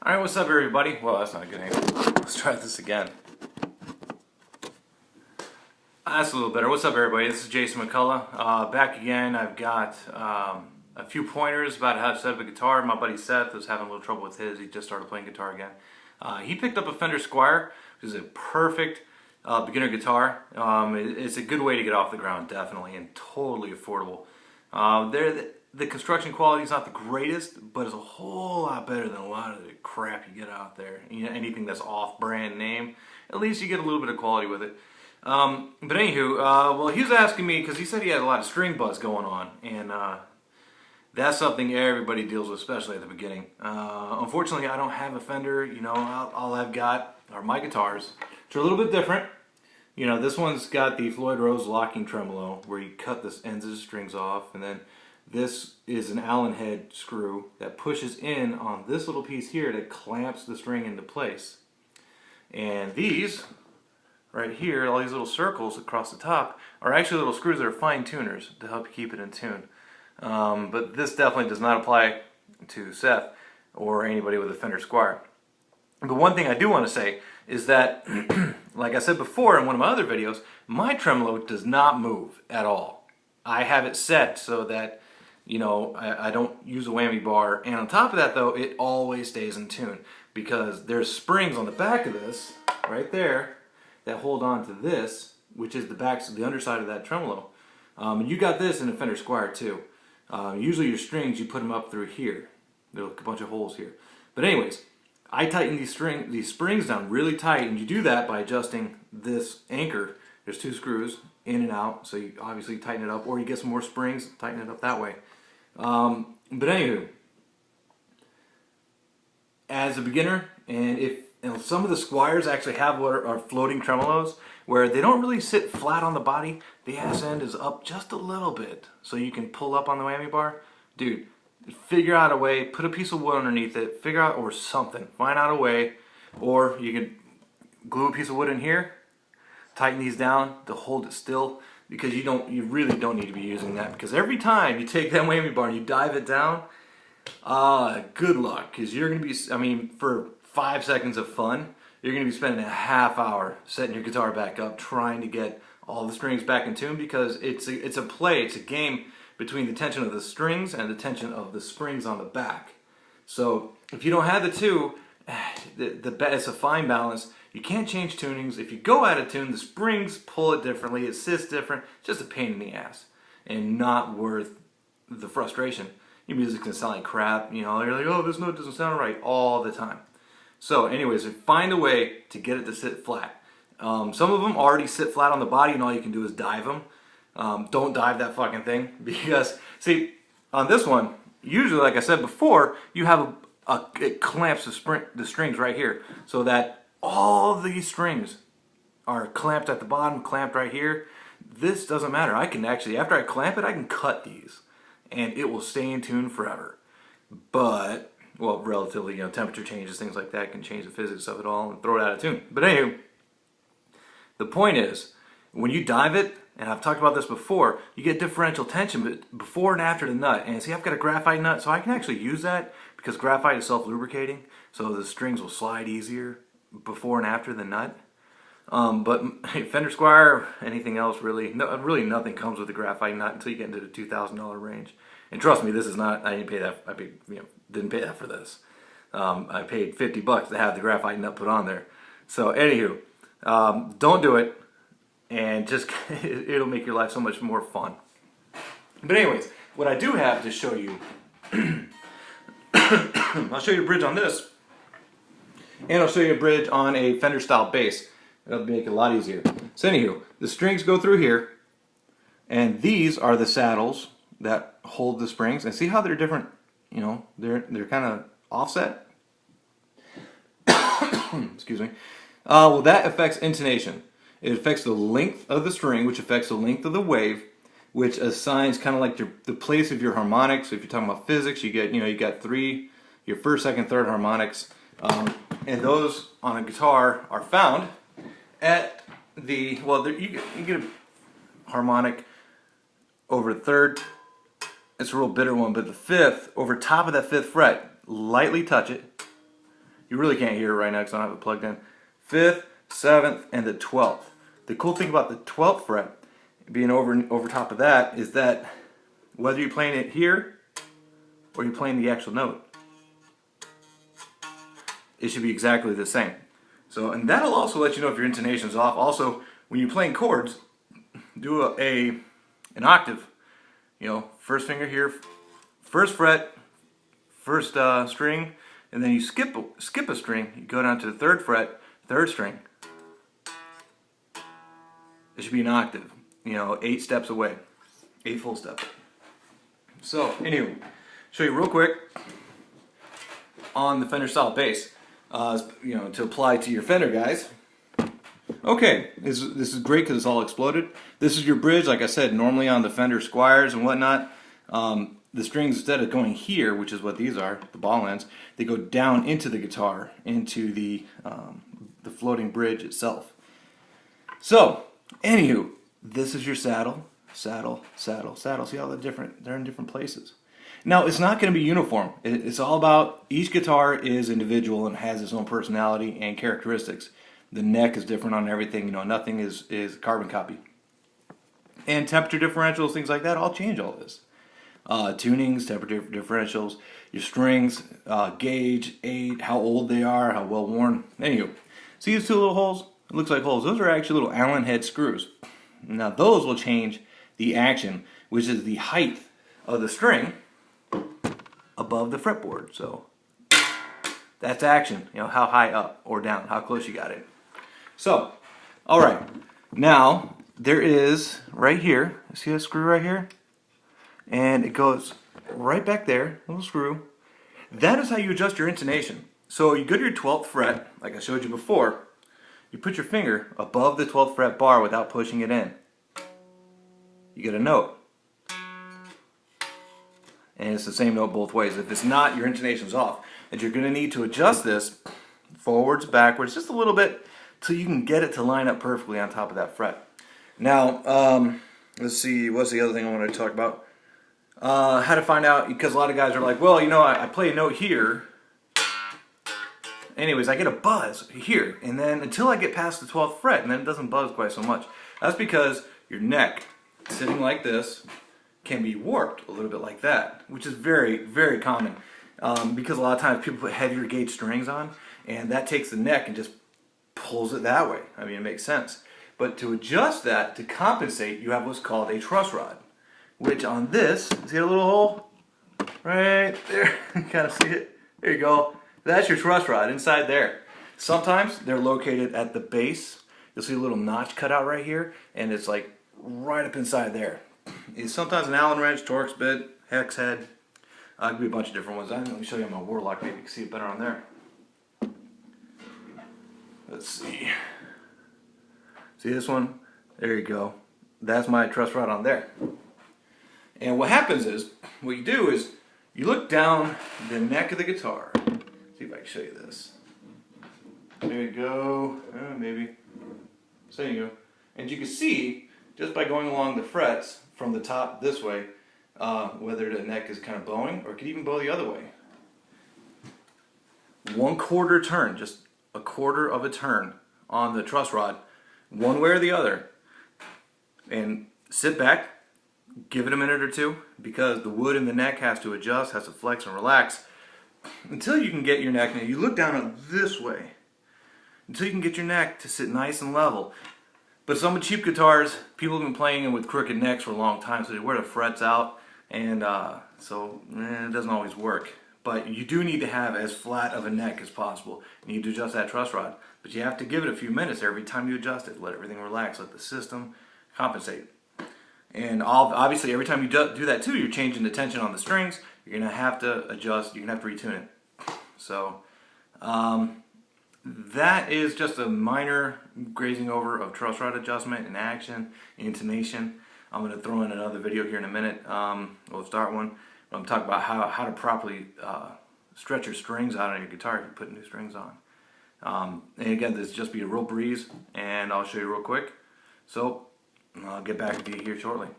Alright, what's up everybody? Well, that's not a good angle. Let's try this again. That's a little better. What's up everybody? This is Jason McCullough. Back again. I've got a few pointers about how to set up a guitar. My buddy Seth was having a little trouble with his. He just started playing guitar again. He picked up a Fender Squire, which is a perfect beginner guitar. It's a good way to get off the ground, definitely, and totally affordable. The construction quality is not the greatest, but it's a whole lot better than a lot of the crap you get out there. You know, anything that's off-brand name, at least you get a little bit of quality with it. But anywho, well, he was asking me because he said he had a lot of string buzz going on, and that's something everybody deals with, especially at the beginning. Unfortunately, I don't have a Fender. You know, all I've got are my guitars, which are a little bit different. You know, this one's got the Floyd Rose locking tremolo, where you cut the ends of the strings off, and then this is an Allen head screw that pushes in on this little piece here that clamps the string into place. And these, right here, all these little circles across the top, are actually little screws that are fine tuners to help you keep it in tune. But this definitely does not apply to Seth or anybody with a Fender Squire. But one thing I do want to say is that, like I said before in one of my other videos, my tremolo does not move at all. I have it set so that, you know, I don't use a whammy bar, and on top of that though, it always stays in tune because there's springs on the back of this, right there, that hold on to this, which is the underside of that tremolo. And you got this in a Fender Squire too. Usually your strings, you put them up through here. There's a bunch of holes here. But anyways, I tighten these springs down really tight, and you do that by adjusting this anchor. There's two screws in and out, so you obviously tighten it up, or you get some more springs, tighten it up that way. But anywho, as a beginner, and some of the Squires actually have what are floating tremolos, where they don't really sit flat on the body. The ass end is up just a little bit, so you can pull up on the whammy bar. Dude, figure out a way, put a piece of wood underneath it, figure out, or something, find out a way, or you can glue a piece of wood in here, tighten these down to hold it still, because you really don't need to be using that, because every time you take that whammy bar and you dive it down, good luck, because you're going to be, I mean, for 5 seconds of fun, you're going to be spending a half hour setting your guitar back up, trying to get all the strings back in tune, because it's a game between the tension of the strings and the tension of the springs on the back. So if you don't have the two, it's a fine balance. You can't change tunings. If you go out of tune, the springs pull it differently, it sits different. It's just a pain in the ass and not worth the frustration. Your music can sound like crap, you know, you're like, oh, this note doesn't sound right all the time. So anyways, find a way to get it to sit flat. Some of them already sit flat on the body, and all you can do is dive them. Don't dive that fucking thing, because, see, on this one, usually, like I said before, you have it clamps the strings right here, so that all these strings are clamped at the bottom, clamped right here. This doesn't matter. I can actually, after I clamp it, I can cut these, and it will stay in tune forever. But, well, relatively, you know, temperature changes, things like that can change the physics of it all and throw it out of tune. But anyway, the point is, when you dive it, and I've talked about this before, you get differential tension before and after the nut. And see, I've got a graphite nut, so I can actually use that because graphite is self-lubricating, so the strings will slide easier before and after the nut. But Fender Squire, anything else, really nothing comes with the graphite nut until you get into the $2,000 range. And trust me, this is not, I didn't pay that, didn't pay that for this. I paid $50 to have the graphite nut put on there. So anywho, don't do it. And just, it'll make your life so much more fun. But anyways, what I do have to show you, I'll show you a bridge on this, and I'll show you a bridge on a Fender style bass. That'll make it a lot easier. So anywho, the strings go through here, and these are the saddles that hold the springs. And see how they're different, you know, they're kind of offset? Excuse me. Well, that affects intonation. It affects the length of the string, which affects the length of the wave, which assigns kind of like the place of your harmonics. So if you're talking about physics, you got three, your first, second, third harmonics, and those on a guitar are found at the, well, you get a harmonic over the third. It's a real bitter one, but the fifth, over top of that fifth fret, lightly touch it, You really can't hear it right now because I don't have it plugged in. 5th, 7th, and the 12th. The cool thing about the 12th fret being over top of that is that whether you're playing it here or you're playing the actual note, it should be exactly the same. So, and that'll also let you know if your intonation's off. Also, when you're playing chords, do an octave. You know, first finger here, first fret, first string, and then you skip a string. You go down to the 3rd fret, 3rd string. It should be an octave. You know, 8 steps away, 8 full steps. So, anyway, show you real quick on the Fender style bass. You know, to apply to your Fender guys. Okay, this is great because it's all exploded. This is your bridge, like I said, normally on the Fender Squires and whatnot, the strings, instead of going here, which is what these are, the ball ends, they go down into the guitar, into the floating bridge itself. So, anywho, this is your saddle, saddle, saddle, saddle. See how they're in different places. Now, it's not going to be uniform. It's all about, each guitar is individual and has its own personality and characteristics. The neck is different on everything. You know, nothing is carbon copy. And temperature differentials, things like that, all change all this. Tunings, temperature differentials, your strings, gauge, age, how old they are, how well worn. Anyway, see these 2 little holes? It looks like holes. Those are actually little Allen head screws. Now, those will change the action, which is the height of the string above the fretboard. So that's action, you know, how high up or down, how close you got it. So, all right, now there is right here, see that screw right here? And it goes right back there, little screw. That is how you adjust your intonation. So you go to your 12th fret, like I showed you before, you put your finger above the 12th fret bar without pushing it in. You get a note. And it's the same note both ways. If it's not, your intonation's off. And you're going to need to adjust this forwards, backwards, just a little bit till you can get it to line up perfectly on top of that fret. Now, let's see, what's the other thing I wanted to talk about? How to find out, because a lot of guys are like, well, you know, I play a note here. Anyways, I get a buzz here, and then until I get past the 12th fret, and then it doesn't buzz quite so much. That's because your neck, sitting like this, can be warped a little bit like that, which is very, very common because a lot of times people put heavier gauge strings on, and that takes the neck and just pulls it that way. I mean, it makes sense. But to adjust that, to compensate, you have what's called a truss rod, which on this, see a little hole? Right there, you kind of see it? There you go. That's your truss rod inside there. Sometimes they're located at the base. You'll see a little notch cut out right here, and it's like right up inside there. It's sometimes an Allen wrench, Torx bit, hex head. I'll give you a bunch of different ones. Let me show you on my Warlock, maybe you can see it better on there. Let's see. See this one? There you go. That's my truss rod on there. And what happens is, what you do is, you look down the neck of the guitar. See if I can show you this. There you go. Maybe. So there you go. And you can see, just by going along the frets from the top this way, whether the neck is kind of bowing, or it could even bow the other way. 1/4 turn, just a quarter of a turn on the truss rod, one way or the other. And sit back, give it a minute or two, because the wood in the neck has to adjust, has to flex and relax, until you can get your neck, now you look down it this way, until you can get your neck to sit nice and level. But some of the cheap guitars, people have been playing them with crooked necks for a long time, so they wear the frets out, and it doesn't always work. But you do need to have as flat of a neck as possible. You need to adjust that truss rod, but you have to give it a few minutes every time you adjust it. Let everything relax, let the system compensate. And obviously every time you do that too, you're changing the tension on the strings. You're going to have to adjust, you're going to have to retune it. So that is just a minor grazing over of truss rod adjustment and action, intonation. I'm going to throw in another video here in a minute. We'll start one. I'm talking about how to properly stretch your strings out on your guitar if you put new strings on. And again, this just be a real breeze, and I'll show you real quick. So I'll get back to you here shortly.